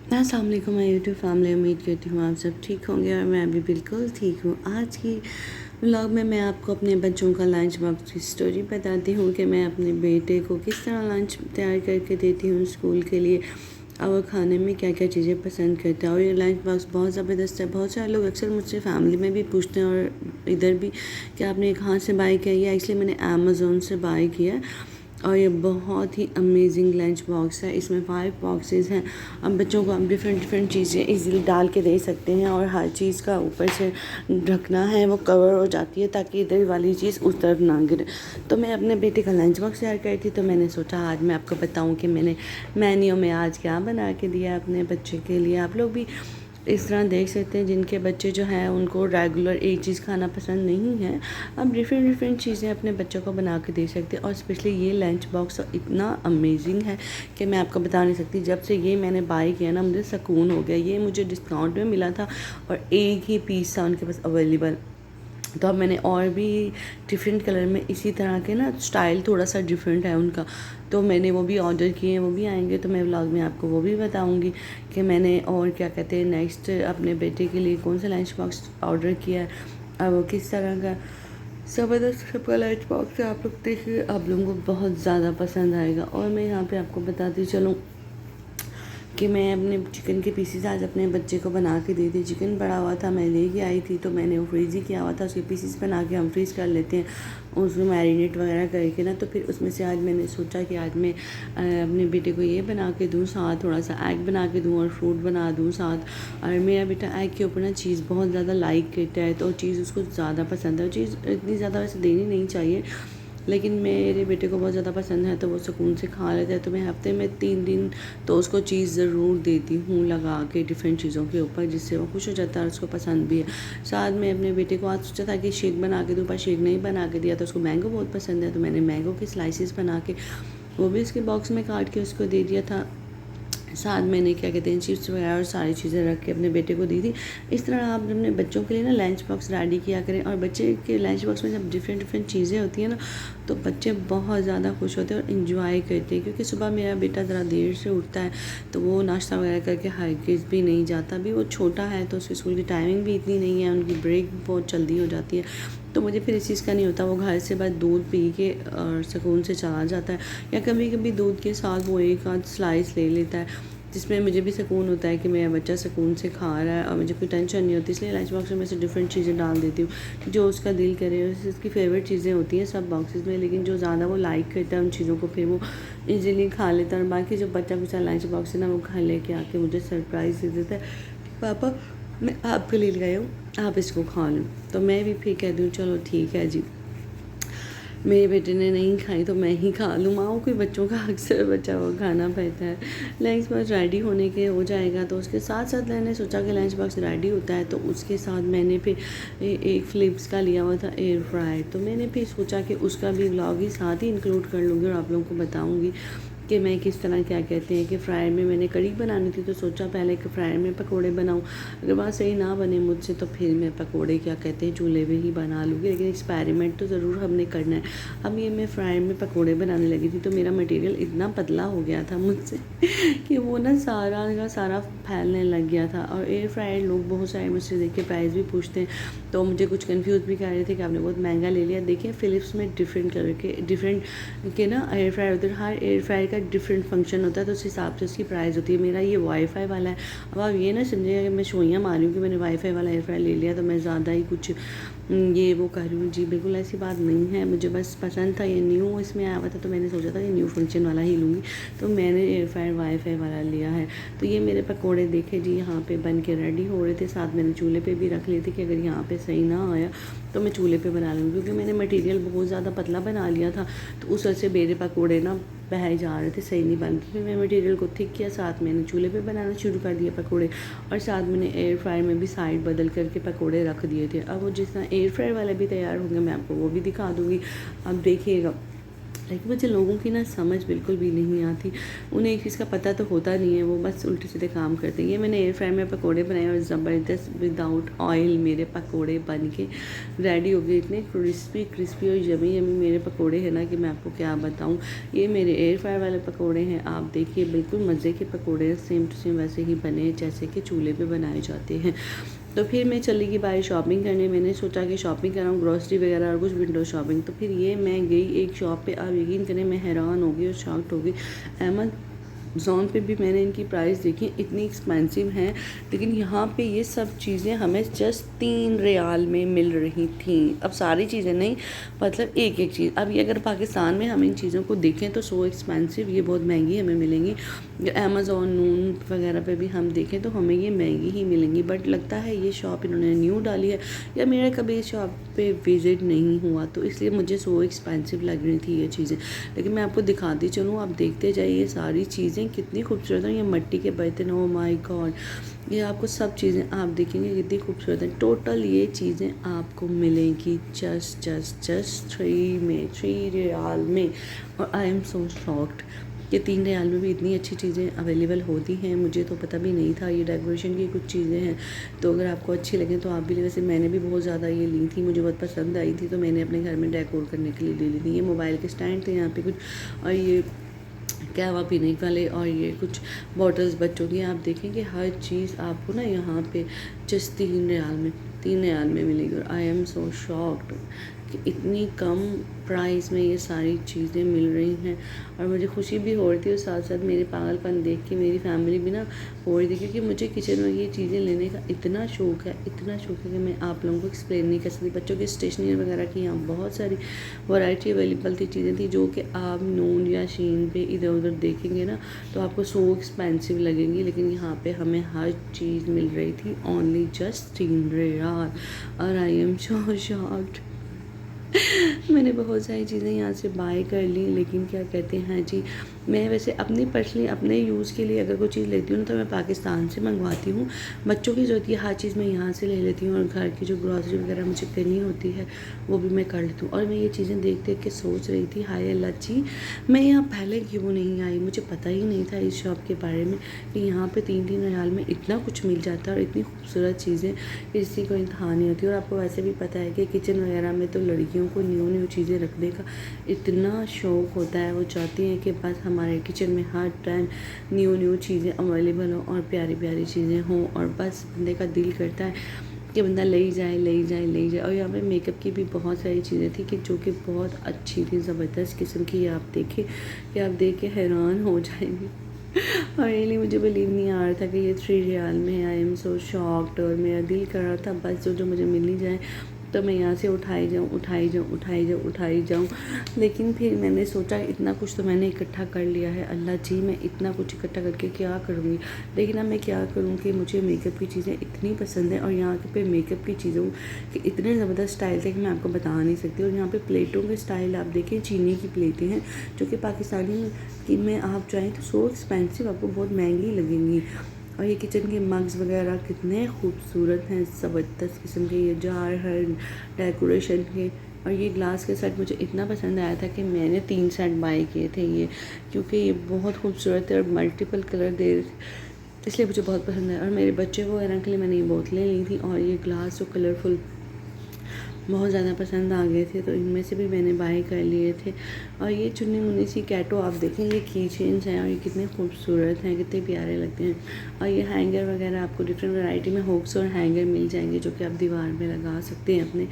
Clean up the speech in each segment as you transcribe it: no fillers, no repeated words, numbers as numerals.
अस्सलाम वालेकुम my YouTube family. उम्मीद करती हूँ आप सब ठीक होंगे और मैं भी बिल्कुल ठीक हूँ। आज की व्लॉग में मैं आपको अपने बच्चों का लंच बॉक्स की स्टोरी बताती हूँ कि मैं अपने बेटे को किस तरह लंच तैयार करके देती हूँ स्कूल के लिए, और वो खाने में क्या क्या चीज़ें पसंद करता है। और ये लंच बॉक्स बहुत ज़बरदस्त है। बहुत सारे लोग अक्सर मुझसे फैमिली में भी पूछते हैं और इधर भी कि आपने कहाँ से बाय किया। ये एक्चुअली मैंने अमेज़ोन से बाय किया है और ये बहुत ही अमेजिंग लंच बॉक्स है। इसमें 5 बॉक्सेस हैं। अब बच्चों को आप डिफरेंट चीज़ें इजीली डाल के दे सकते हैं और हर चीज़ का ऊपर से ढकना है वो कवर हो जाती है ताकि इधर वाली चीज़ उस तरफ ना गिरे। तो मैं अपने बेटे का लंच बॉक्स तैयार करी थी, तो मैंने सोचा आज मैं आपको बताऊं कि मैंने मेन्यू में आज क्या बना के दिया अपने बच्चे के लिए। आप लोग भी इस तरह देख सकते हैं जिनके बच्चे जो हैं उनको रेगुलर एक चीज़ खाना पसंद नहीं है, आप डिफरेंट चीज़ें अपने बच्चों को बना के दे सकते हैं। और स्पेशली ये लंच बॉक्स इतना अमेजिंग है कि मैं आपको बता नहीं सकती। जब से ये मैंने बाय किया ना मुझे सुकून हो गया। ये मुझे डिस्काउंट में मिला था और एक ही पीस था उनके पास अवेलेबल। तो अब मैंने और भी डिफरेंट कलर में इसी तरह के ना, स्टाइल थोड़ा सा डिफरेंट है उनका, तो मैंने वो भी ऑर्डर किए हैं। वो भी आएंगे तो मैं व्लॉग में आपको वो भी बताऊंगी कि मैंने और क्या कहते हैं नेक्स्ट अपने बेटे के लिए कौन सा लंच बॉक्स ऑर्डर किया है और वो किस तरह का ज़बरदस्त सबका लंच बॉक्स है। आप लोग देखिए, आप लोगों को बहुत ज़्यादा पसंद आएगा। और मैं यहाँ पे आपको बताती चलूँ कि मैं अपने चिकन के पीसीज आज अपने बच्चे को बना के दी थी। चिकन पड़ा हुआ था, मैं लेके आई थी तो मैंने वो फ्रीज़ ही किया हुआ था। उसके पीसीज बना के हम फ्रीज़ कर लेते हैं उसमें मैरिनेट वगैरह करके ना। तो फिर उसमें से आज मैंने सोचा कि आज मैं अपने बेटे को ये बना के दूँ, साथ थोड़ा सा एग बना के दूँ और फ्रूट बना दूँ साथ। और मेरा बेटा एग के ऊपर ना चीज़ बहुत ज़्यादा लाइक करता है, तो चीज़ उसको ज़्यादा पसंद है। और चीज़ इतनी ज़्यादा वैसे देनी नहीं चाहिए, लेकिन मेरे बेटे को बहुत ज़्यादा पसंद है तो वो सुकून से खा लेता है। तो मैं हफ्ते में 3 दिन तो उसको चीज़ ज़रूर देती हूँ लगा के डिफरेंट चीज़ों के ऊपर, जिससे वो खुश हो जाता है और उसको पसंद भी है। साथ में अपने बेटे को आज सोचा था कि शेक बना के दूँ, पर शेक नहीं बना के दिया। तो उसको मैंगो बहुत पसंद है तो मैंने मैंगो के स्लाइसिस बना के वो भी उसके बॉक्स में काट के उसको दे दिया था। साथ मैंने क्या कहते हैं चिप्स वगैरह और सारी चीज़ें रख के अपने बेटे को दी थी। इस तरह आप अपने बच्चों के लिए ना लंच बॉक्स रेडी किया करें। और बच्चे के लंच बॉक्स में जब डिफरेंट चीज़ें होती हैं ना, तो बच्चे बहुत ज़्यादा खुश होते हैं और इन्जॉय करते हैं। क्योंकि सुबह मेरा बेटा ज़रा देर से उठता है तो वो नाश्ता वगैरह करके हरगिज़ भी नहीं जाता। अभी वो छोटा है तो उसकी स्कूल की टाइमिंग भी इतनी नहीं है, उनकी ब्रेक बहुत जल्दी हो जाती है। तो मुझे फिर इस चीज़ का नहीं होता। वो घर से बस दूध पी के और सुकून से चला जाता है, या कभी कभी दूध के साथ वो एक आध स्लाइस ले लेता है, जिसमें मुझे भी सुकून होता है कि मेरा बच्चा सुकून से खा रहा है और मुझे कोई टेंशन नहीं होती। इसलिए लंच बॉक्स में से डिफरेंट चीज़ें डाल देती हूँ जो उसका दिल करे। उसकी फेवरेट चीज़ें होती हैं सब बॉक्सेस में, लेकिन जो ज़्यादा वो लाइक करता है उन चीज़ों को फिर वो इजीली खा लेता है। और बाकी जो बच्चा कुचा लंच बॉक्स है ना, वो घर लेके आके मुझे सरप्राइज़ दे देता है, पापा मैं आपके लिए ले आया हूँ, आप इसको खा लो। तो मैं भी फिर कह दूँ चलो ठीक है जी, मेरे बेटे ने नहीं खाई तो मैं ही खा लूँ। माओ के बच्चों का अक्सर बचा हुआ खाना पड़ता है। लंच बॉक्स रेडी होने के हो जाएगा तो उसके साथ साथ मैंने सोचा कि लंच बॉक्स रेडी होता है तो उसके साथ मैंने फिर एक फ़िलिप्स का लिया हुआ था एयर फ्रायर, तो मैंने फिर सोचा कि उसका भी व्लॉग ही साथ ही इंक्लूड कर लूँगी और आप लोगों को बताऊँगी कि मैं किस तरह क्या कहते हैं कि फ्रायर में मैंने कड़ी बनानी थी तो सोचा पहले कि फ्रायर में पकोड़े बनाऊं। अगर बात सही ना बने मुझसे तो फिर मैं पकोड़े क्या कहते हैं चूल्हे पे ही बना लूँगी, लेकिन एक्सपेरिमेंट तो ज़रूर हमने करना है। अब ये मैं फ्रायर में पकोड़े बनाने लगी थी तो मेरा मटेरियल इतना पतला हो गया था मुझसे कि वो ना सारा का सारा फैलने लग गया था। और एयर फ्रायर लोग बहुत सारे मुझसे देख के प्राइस भी पूछते हैं, तो मुझे कुछ कन्फ्यूज़ भी कर रहे थे कि आपने बहुत महंगा ले लिया। देखिए फ़िलिप्स में डिफरेंट कलर के डिफरेंट के ना एयर फ्रायर होते हैं, हर एयर फ्रायर का डिफरेंट फंक्शन होता है तो उस हिसाब से उसकी प्राइस होती है। मेरा ये वाईफाई वाला है। अब आप ये ना समझिएगा कि मैं शोइयाँ मारी हूँ कि मैंने वाईफाई वाला एयर फ्रायर ले लिया तो मैं ज़्यादा ही कुछ ये वो कर रही हूँ। जी बिल्कुल ऐसी बात नहीं है, मुझे बस पसंद था, ये न्यू इसमें आया हुआ था तो मैंने सोचा था कि न्यू फंक्शन वाला ही लूँगी, तो मैंने एयर फ्रायर वाईफाई वाला लिया है। तो ये मेरे पकोड़े देखे जी यहाँ पे बन के रेडी हो रहे थे। साथ मैंने चूल्हे पे भी रख लिए थे कि अगर यहाँ पे सही ना आया तो मैं चूल्हे पे बना लूँगी, क्योंकि मैंने मटेरियल बहुत ज़्यादा पतला बना लिया था तो उस वजह से मेरे पकोड़े ना बह जा रहे थे, सही नहीं बन रहे। फिर मैं मटेरियल को थिक किया, साथ मैंने चूल्हे पे बनाना शुरू कर दिया पकोड़े, और साथ मैंने एयर फ्रायर में भी साइड बदल करके पकोड़े रख दिए थे। अब वो जिस तरह एयर फ्रायर वाले भी तैयार होंगे मैं आपको वो भी दिखा दूँगी, अब देखिएगा। लेकिन मुझे लोगों की ना समझ बिल्कुल भी नहीं आती। उन्हें एक चीज़ का पता तो होता नहीं है, वो बस उल्टे सीधे काम करते हैं। ये मैंने एयर फ्रायर में पकोड़े बनाए और ज़बरदस्त विदाउट ऑयल मेरे पकोड़े बन के रेडी हो गए। इतने क्रिस्पी क्रिस्पी और यमी यमी मेरे पकोड़े हैं ना कि मैं आपको क्या बताऊँ। ये मेरे एयर फ्रायर वाले पकोड़े हैं, आप देखिए बिल्कुल मज़े के पकोड़े हैं, सेम टू सेम वैसे ही बने हैं जैसे कि चूल्हे पे बनाए जाते हैं। तो फिर मैं चली गई बाहर शॉपिंग करने। मैंने सोचा कि शॉपिंग कराऊँ, ग्रॉसरी वगैरह और कुछ विंडो शॉपिंग। तो फिर ये मैं गई एक शॉप पे, आप यकीन करें मैं हैरान हो गई और शॉक्ड हो गई। अमेज़न पे भी मैंने इनकी प्राइस देखी, इतनी एक्सपेंसिव हैं, लेकिन यहाँ पे ये सब चीज़ें हमें जस्ट 3 रियाल में मिल रही थी। अब सारी चीज़ें नहीं, मतलब एक एक चीज़। अब ये अगर पाकिस्तान में हम इन चीज़ों को देखें तो सो एक्सपेंसिव, ये बहुत महंगी हमें मिलेंगी। अमेज़न नून वगैरह पे भी हम देखें तो हमें ये महंगी ही मिलेंगी। बट लगता है ये शॉप इन्होंने न्यू डाली है, या मेरा कभी इस शॉप पे विज़िट नहीं हुआ, तो इसलिए मुझे सो एक्सपेंसिव लग रही थी ये चीज़ें। लेकिन मैं आपको दिखाती चलूँ, आप देखते जाइए सारी चीज़ें कितनी खूबसूरत हैं। ये मिट्टी के बर्तन, ओ माय गॉड, ये आपको सब चीज़ें आप देखेंगे कितनी खूबसूरत हैं। टोटल ये चीज़ें आपको मिलेंगी जस्ट 3 रियाल में। और आई एम सो शॉक्ड कि 3 रियाल में भी इतनी अच्छी चीज़ें अवेलेबल होती हैं, मुझे तो पता भी नहीं था। ये डेकोरेशन की कुछ चीज़ें हैं, तो अगर आपको अच्छी लगें तो आप भी ले। वैसे मैंने भी बहुत ज़्यादा ये ली थी, मुझे बहुत पसंद आई थी, तो मैंने अपने घर में डेकोर करने के लिए ले ली थी। ये मोबाइल के स्टैंड थे यहाँ पे कुछ, और ये कहवा पीने वाले, और ये कुछ बॉटल्स बच्चों की। आप देखेंगे हर चीज़ आपको ना यहाँ पे जस्ट 3 रियाल में मिलेगी। और आई एम सो शॉक्ड कि इतनी कम प्राइस में ये सारी चीज़ें मिल रही हैं। और मुझे खुशी भी हो रही थी, और साथ साथ मेरे पागलपन देख के मेरी फैमिली भी ना हो रही थी, क्योंकि मुझे किचन में ये चीज़ें लेने का इतना शौक़ है कि मैं आप लोगों को एक्सप्लेन नहीं कर सकती। बच्चों की स्टेशनरी वगैरह की यहाँ बहुत सारी वैरायटी अवेलेबल थी, चीज़ें थी जो कि आप नून या शीन पे इधर उधर देखेंगे ना तो आपको सो एक्सपेंसिव लगेंगी, लेकिन यहाँ पे हमें हर चीज़ मिल रही थी ओनली जस्ट 3 रियाल। और आई एम सो शॉक्ड। मैंने बहुत सारी चीज़ें यहाँ से बाय कर ली, लेकिन क्या कहते हैं जी, मैं वैसे अपनी पर्सनली अपने यूज़ के लिए अगर कोई चीज़ लेती हूँ ना तो मैं पाकिस्तान से मंगवाती हूँ। बच्चों की ज़रूरत है हर चीज़ मैं यहाँ से ले लेती हूँ, और घर की जो ग्रॉसरी वगैरह मुझे करनी होती है वो भी मैं कर लेती हूँ। और मैं ये चीज़ें देख देख के सोच रही थी, हाय अल्लाह जी, मैं यहाँ पहले क्यों नहीं आई। मुझे पता ही नहीं था इस शॉप के बारे में कि यहाँ पर 3 रियाल में इतना कुछ मिल जाता है, और इतनी खूबसूरत चीज़ें किसी को इंतहा नहीं होती। और आपको वैसे भी पता है कि किचन वगैरह में तो लड़कियों को न्यू चीज़ें रखने का इतना शौक़ होता है। वो चाहती हैं कि बस हमारे किचन में हर टाइम न्यू चीज़ें अवेलेबल हो और प्यारी प्यारी चीज़ें हों, और बस बंदे का दिल करता है कि बंदा ले जाए। और यहाँ पे मेकअप की भी बहुत सारी चीज़ें थी कि जो कि बहुत अच्छी थी, ज़बरदस्त किस्म की। आप देखें कि आप देख के हैरान हो जाएंगे। और रियली मुझे बिलीव नहीं आ रहा था कि ये 3 रियाल में है। I am so shocked. और मेरा दिल कर रहा था बस जो मुझे मिल ही जाए तो मैं यहाँ से उठाई जाऊँ। लेकिन फिर मैंने सोचा इतना कुछ तो मैंने इकट्ठा कर लिया है, अल्लाह जी मैं इतना कुछ इकट्ठा करके क्या करूँगी। लेकिन अब मैं क्या करूँ कि मुझे मेकअप की चीज़ें इतनी पसंद है, और यहाँ पे मेकअप की चीज़ों के इतने ज़बरदस्त स्टाइल थे कि मैं आपको बता नहीं सकती। और यहाँ पे प्लेटों के स्टाइल आप देखें, चीनी की प्लेटें हैं जो कि पाकिस्तानी में आप चाहें तो सो एक्सपेंसिव, आपको बहुत महंगी लगेंगी। और ये किचन के मग्स वगैरह कितने खूबसूरत हैं, ज़बरदस्त किस्म के ये जार हैं डेकोरेशन के। और ये ग्लास के सेट मुझे इतना पसंद आया था कि मैंने 3 सेट बाय किए थे ये, क्योंकि ये बहुत खूबसूरत है और मल्टीपल कलर दे, इसलिए मुझे बहुत पसंद है। और मेरे बच्चे वगैरह के लिए मैंने ये बोतलें ली थी, और ये ग्लास जो कलरफुल बहुत ज़्यादा पसंद आ गए थे, तो इनमें से भी मैंने बाय कर लिए थे। और ये चुन्नी मुन्नी सी कैटो आप देखें, ये की चेन्स हैं, और ये कितने खूबसूरत हैं, कितने प्यारे लगते हैं। और ये हैंगर वगैरह आपको डिफरेंट वैरायटी में हुक्स और हैंगर मिल जाएंगे, जो कि आप दीवार में लगा सकते हैं अपने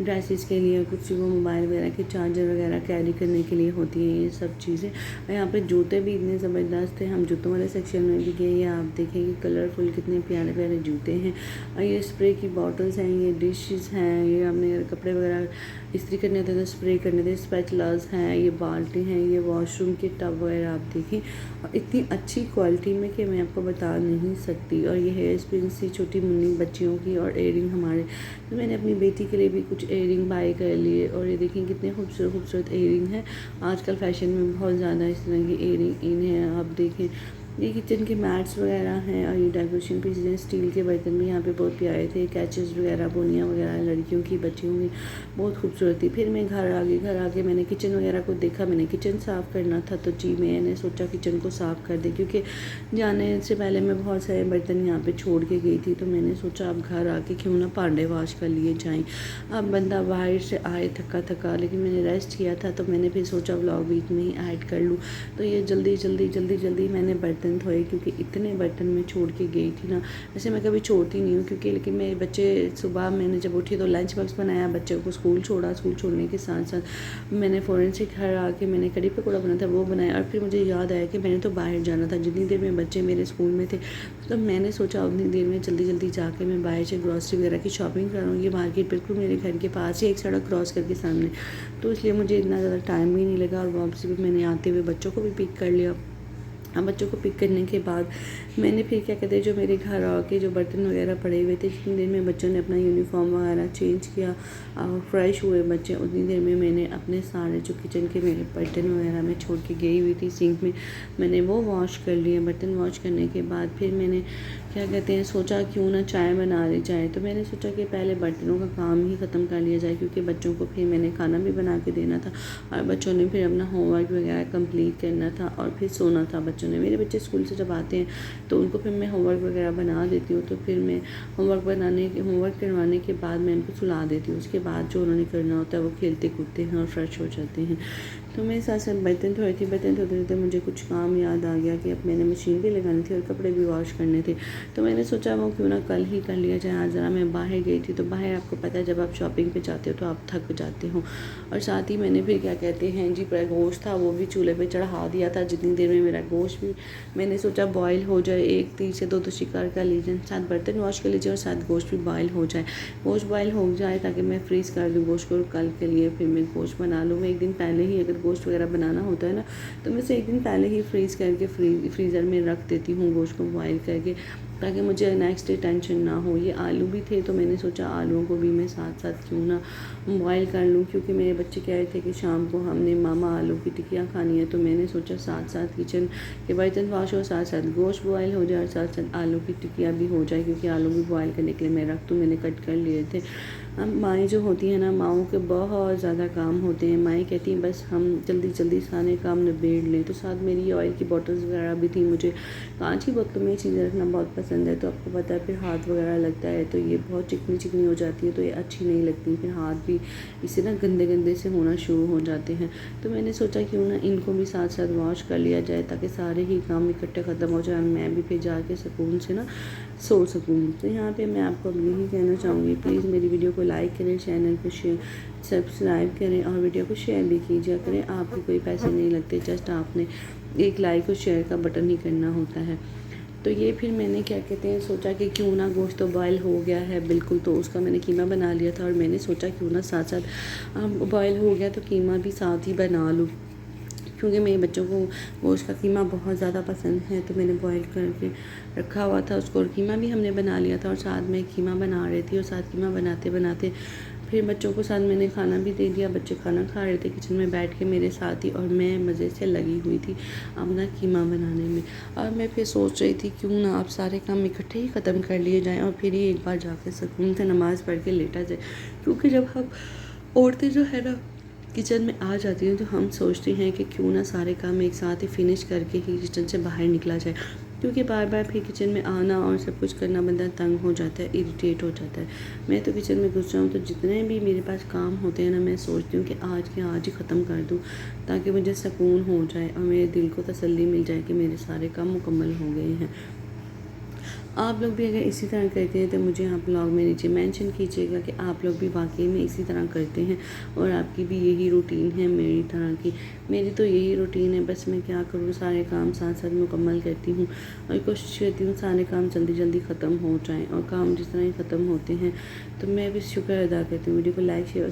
ड्रेसेस के लिए, कुछ वो मोबाइल वगैरह के चार्जर वगैरह कैरी करने के लिए होती हैं ये सब चीज़ें। और यहाँ पर जूते भी इतने ज़बरदस्त थे, हम जूतों वाले सेक्शन में भी गए, ये आप देखेंगे कलरफुल कितने प्यारे प्यारे जूते हैं। और ये स्प्रे की बॉटल्स हैं, ये डिशेस हैं, ये हमने कपड़े वगैरह इस्त्री करने होते थे, स्प्रे करने थे, स्पैचुलास हैं, ये बाल्टी हैं, ये वॉशरूम के टब वगैरह आप देखें, और इतनी अच्छी क्वालिटी में कि मैं आपको बता नहीं सकती। और ये हेयर स्प्रिंग्स थी छोटी मुन्नी बच्चियों की, और एयरिंग हमारे, तो मैंने अपनी बेटी के लिए भी कुछ एयरिंग बाय कर लिए। और ये देखें कितने खूबसूरत एयरिंग हैं, आजकल फैशन में बहुत ज़्यादा इस तरह की एयरिंग इन है, आप देखें ये किचन के मैट्स वगैरह हैं और ये डेकोरेशन पीसेज हैं। स्टील के बर्तन भी यहाँ पे बहुत प्यारे थे, कैचेस वगैरह, बोनियाँ वगैरह, लड़कियों की, बच्चियों की, बहुत खूबसूरत थी। फिर मैं घर आ गई। घर आके मैंने किचन वगैरह को देखा, मैंने किचन साफ़ करना था, तो जी मैंने सोचा किचन को साफ़ कर दे, क्योंकि जाने से पहले मैं बहुत सारे बर्तन यहाँ पे छोड़ के गई थी। तो मैंने सोचा अब घर आके क्यों ना भांडे वॉश कर लिए जाएँ। अब बंदा बाहर से आए थका थका, लेकिन मैंने रेस्ट किया था, तो मैंने फिर सोचा व्लॉग बीच में ही ऐड कर लूँ। तो ये जल्दी मैंने बर्तन धोए, क्योंकि इतने बर्तन मैं छोड़ के गई थी ना। वैसे मैं कभी छोड़ती नहीं हूँ, क्योंकि लेकिन मेरे बच्चे, सुबह मैंने जब उठी तो लंच बॉक्स बनाया, बच्चों को स्कूल छोड़ा, स्कूल छोड़ने के साथ साथ मैंने फ़ौरन से घर आके मैंने कड़ी पकौड़ा बना था वो बनाया। और फिर मुझे याद आया कि मैंने तो बाहर जाना था, जितनी देर में बच्चे मेरे स्कूल में थे, तो मैंने सोचा उतनी देर में जल्दी जाके मैं बाहर से ग्रॉसरी वगैरह की शॉपिंग करूँ। ये मार्केट बिल्कुल मेरे घर के पास ही, एक सड़क क्रॉस करके सामने, तो इसलिए मुझे इतना ज़्यादा टाइम भी नहीं लगा। और वापसी भी मैंने आते हुए बच्चों को भी पिक कर लिया। अब बच्चों को पिक करने के बाद मैंने फिर क्या कहते हैं, जो मेरे घर आके जो बर्तन वगैरह पड़े हुए थे, जितनी देर में बच्चों ने अपना यूनिफॉर्म वगैरह चेंज किया, फ्रेश हुए बच्चे, उतनी देर में मैंने अपने सारे जो किचन के मेरे बर्तन वगैरह मैं छोड़ के गई हुई थी सिंक में, मैंने वो वॉश कर लिए। बर्तन वॉश करने के बाद फिर मैंने क्या कहते हैं, सोचा क्यों ना चाय बना ली जाए। तो मैंने सोचा कि पहले बर्तनों का काम ही ख़त्म कर लिया जाए, क्योंकि बच्चों को फिर मैंने खाना भी बना के देना था और बच्चों ने फिर अपना होमवर्क वगैरह कंप्लीट करना था और फिर सोना था बच्चों ने। मेरे बच्चे स्कूल से जब आते हैं तो उनको फिर मैं होमवर्क वगैरह बना देती हूँ। तो फिर मैं होमवर्क करवाने के बाद मैं उनको सुला देती हूँ। उसके बाद जो उन्होंने करना होता है वो खेलते कूदते हैं और फ्रेश हो जाते हैं। तो मेरे साथ साथ बर्तन धोए थी। बर्तन धोते मुझे कुछ काम याद आ गया कि अब मैंने मशीन भी लगानी थी और कपड़े भी वॉश करने थे। तो मैंने सोचा वो क्यों ना कल ही कर लिया जाए। आज ज़रा मैं बाहर गई थी, तो बाहर आपको पता है जब आप शॉपिंग पे जाते हो तो आप थक जाते हो। और साथ ही मैंने फिर क्या कहते हैं जी, पर गोश्त था वो भी चूल्हे पे चढ़ा दिया था। जितनी देर में मेरा गोश्त भी मैंने सोचा बॉयल हो जाए, 1 तीर से 2 तो शिकार कर लीजिए, साथ बर्तन वॉश कर लीजिए और साथ गोश्त भी बॉयल हो जाए। गोश्त बॉयल हो जाए ताकि मैं फ्रीज़ कर दूँ गोश्त को कल के लिए, फिर मैं गोश्त बना लूँ। मैं एक दिन पहले ही, अगर गोश्त वगैरह बनाना होता है ना, तो मैं उसे एक दिन पहले ही फ्रीज़ करके फ्रीज़र में रख देती हूँ गोश्त को बॉयल करके, ताकि मुझे नेक्स्ट डे टेंशन ना हो। ये आलू भी थे, तो मैंने सोचा आलूओं को भी मैं साथ साथ क्यों ना बॉयल कर लूँ, क्योंकि मेरे बच्चे कह रहे थे कि शाम को हमने मामा आलू की टिक्कियाँ खानी है। तो मैंने सोचा साथ साथ किचन के बर्तन वॉश हो, साथ साथ गोश्त बॉयल हो जाए और साथ साथ आलू की टिक्कियाँ भी हो जाए, क्योंकि आलू भी बॉयल करने के लिए मैं रख दूँ, मैंने कट कर लिए थे। अब माएँ जो होती हैं ना, माओं के बहुत ज़्यादा काम होते हैं। माएँ कहती हैं बस हम जल्दी सारे काम निबेड़ लें। तो साथ मेरी ऑयल की बॉटल्स वगैरह भी थी। मुझे कांच की बोतलों में चीज़ें रखना बहुत पसंद है। तो आपको पता है फिर हाथ वगैरह लगता है तो ये बहुत चिकनी हो जाती है, तो ये अच्छी नहीं लगती। फिर हाथ भी इससे ना गंदे से होना शुरू हो जाते हैं। तो मैंने सोचा क्यों ना इनको भी साथ साथ वॉश कर लिया जाए, ताकि सारे ही काम इकट्ठे ख़त्म हो जाए, मैं भी फिर जाके सुकून से ना सो सकूँ। तो यहाँ पे मैं आपको अब यही कहना चाहूँगी, प्लीज़ मेरी वीडियो को लाइक करें, चैनल को सब्सक्राइब करें और वीडियो को शेयर भी कीजिए करें। आपको कोई पैसे नहीं लगते, जस्ट आपने एक लाइक और शेयर का बटन ही करना होता है। तो ये फिर मैंने क्या कहते हैं सोचा कि क्यों ना, गोश्त तो बॉयल हो गया है बिल्कुल, तो उसका मैंने कीमा बना लिया था और मैंने सोचा क्यों ना साथ साथ बॉयल हो गया तो कीमा भी साथ ही बना लूँ, क्योंकि मेरे बच्चों को गोश्त का कीमा बहुत ज़्यादा पसंद है। तो मैंने बॉईल करके रखा हुआ था उसको, और कीमा भी हमने बना लिया था और साथ में कीमा बना रही थी। और साथ कीमा बनाते फिर बच्चों को साथ मैंने खाना भी दे दिया। बच्चे खाना खा रहे थे किचन में बैठ के मेरे साथ ही, और मैं मज़े से लगी हुई थी अपना कीमा बनाने में। और मैं फिर सोच रही थी क्यों ना आप सारे काम इकट्ठे ही ख़त्म कर लिए जाएँ और फिर ही एक बार जाकर सुकून से नमाज़ पढ़ के लेटा जाए। क्योंकि जब हम औरतें जो है ना किचन में आ जाती हैं तो हम सोचते हैं कि क्यों ना सारे काम एक साथ ही फिनिश करके ही किचन से बाहर निकला जाए, क्योंकि बार बार फिर किचन में आना और सब कुछ करना बंदा तंग हो जाता है, इरिटेट हो जाता है। मैं तो किचन में घुस जाऊँ तो जितने भी मेरे पास काम होते हैं ना, मैं सोचती हूँ कि आज के आज ही ख़त्म कर दूँ, ताकि मुझे सुकून हो जाए और मेरे दिल को तसल्ली मिल जाए कि मेरे सारे काम मुकम्मल हो गए हैं। आप लोग भी अगर इसी तरह करते हैं तो मुझे आप ब्लॉग में नीचे मेंशन कीजिएगा कि आप लोग भी वाकई में इसी तरह करते हैं और आपकी भी यही रूटीन है मेरी तरह की। मेरी तो यही रूटीन है, बस मैं क्या करूँ, सारे काम साथ साथ मुकम्मल करती हूँ और कोशिश करती हूँ सारे काम जल्दी ख़त्म हो जाएँ। और काम जिस तरह ही ख़त्म होते हैं तो मैं भी शुक्र अदा करती हूँ। वीडियो को लाइक शेयर और